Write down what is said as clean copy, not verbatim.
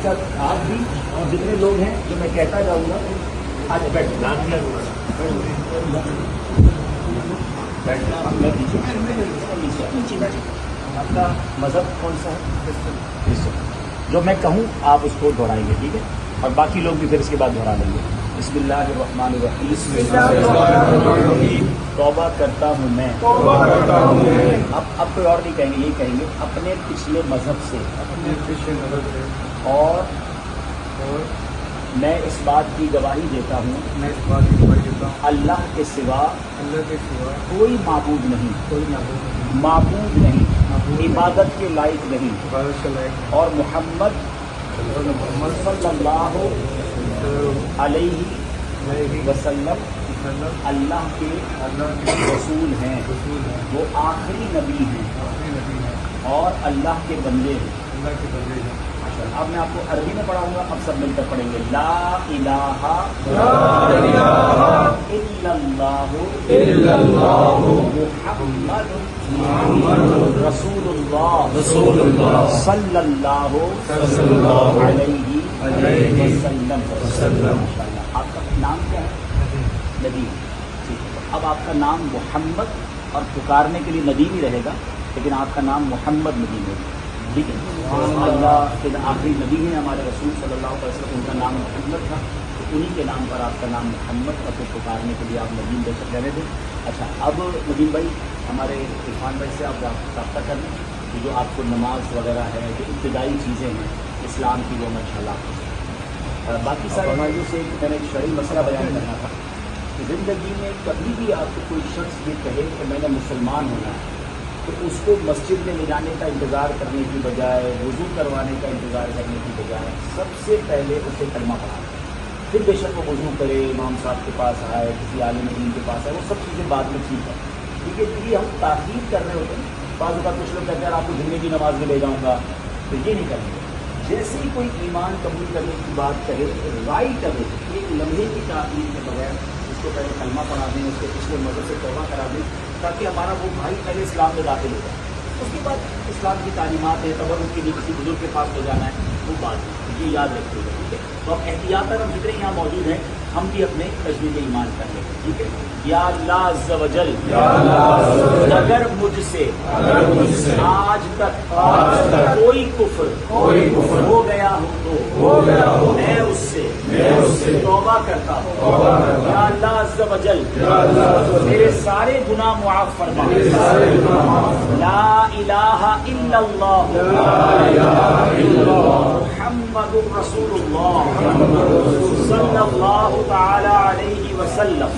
اچھا آپ بھی اور جتنے لوگ ہیں جو میں کہتا جاؤں گا آج بیٹھنا نیچے بیٹھے. آپ کا مذہب کون سا ہے؟ جو میں کہوں آپ اس کو دہرائیں گے, ٹھیک ہے؟ اور باقی لوگ بھی پھر اس کے بعد دہرا لیں گے. بسم اللہ الرحمن الرحیم. توبہ کرتا ہوں میں, اب کوئی اور نہیں کہیں گے, یہی کہیں گے اپنے پچھلے مذہب سے, اور میں اس بات کی گواہی دیتا ہوں اللہ کے سوا کوئی معبود نہیں, معبود نہیں, عبادت کے لائق نہیں, اور محمد صلی اللہ علیہ وسلم اللہ کے رسول ہیں, وہ آخری نبی ہیں اور اللہ کے بندے ہیں. اب میں آپ کو عربی میں پڑھاؤں گا, اب سب مل کر پڑھیں گے. لا الہ الا اللہ محمد رسول اللہ صلی اللہ علیہ وسلم. آپ کا نام کیا ہے؟ ندیم. اب آپ کا نام محمد, اور پکارنے کے لیے ندیم ہی رہے گا, لیکن آپ کا نام محمد ندیم ہے, ٹھیک ہے؟ اللہ کے آخری نبی ہیں ہمارے رسول صلی اللہ علیہ وسلم, ان کا نام محمد تھا, تو انہی کے نام پر آپ کا نام محمد, اور پھر پکارنے کے لیے آپ ندیم بے شک رہے تھے. اچھا, اب ندیم بھائی ہمارے عرفان بھائی سے آپ رابطہ کر لیں کہ جو آپ کو نماز وغیرہ ہے, جو ابتدائی چیزیں ہیں اسلام کی, وہ میں انشاءاللہ. باقی سارے بھائیوں سے میں نے ایک شرعی مسئلہ بیان کرنا تھا کہ زندگی میں کبھی بھی آپ کو کوئی شخص یہ کہے کہ میں نے مسلمان ہونا ہے, تو اس کو مسجد میں لے جانے کا انتظار کرنے کی بجائے, وضو کروانے کا انتظار کرنے کی بجائے, سب سے پہلے اسے کلمہ پڑھانا. پھر بے شک وہ وضو کرے, امام صاحب کے پاس آئے, کسی عالم دین کے پاس آئے, وہ سب چیزیں بعد میں ٹھیک ہے, ٹھیک ہے. یہ ہم تاخیر کر رہے ہوتے ہیں. بعض اوقات کچھ لوگ کہتے ہیں آپ کو جمعے کی نماز میں لے جاؤں گا, تو یہ نہیں کریں گے. جیسے ہی کوئی ایمان قبول کرنے کی بات کرے, رائٹ اوے ایک لمحے کی تاخیر کے بغیر اس کو پہلے کلمہ پڑھا دیں, اس کے پچھلے مذہب سے توبہ کرا دیں, تاکہ ہمارا وہ بھائی پہلے اسلام میں داخل ہو جائے. اس کے بعد اسلام کی تعلیمات ہے, تبرک کے لیے کسی بزرگ کے پاس لے جانا ہے, وہ بات ہے, یہ یاد رکھیے گا, ٹھیک ہے؟ تو اب احتیاطاً ہم جتنے یہاں موجود ہیں ہم بھی اپنے تجدید ایمان کر لیں, ٹھیک ہے؟ یا اللہ عز و جل, اگر مجھ سے آج تک کوئی کفر ہو گیا ہو تو میں اس سے توبہ کرتا ہوں. یا اللہ عز و جل میرے سارے گناہ معاف فرما. لا الہ الا اللہ محمد رسول اللہ صلی اللہ تعالی علیہ وسلم.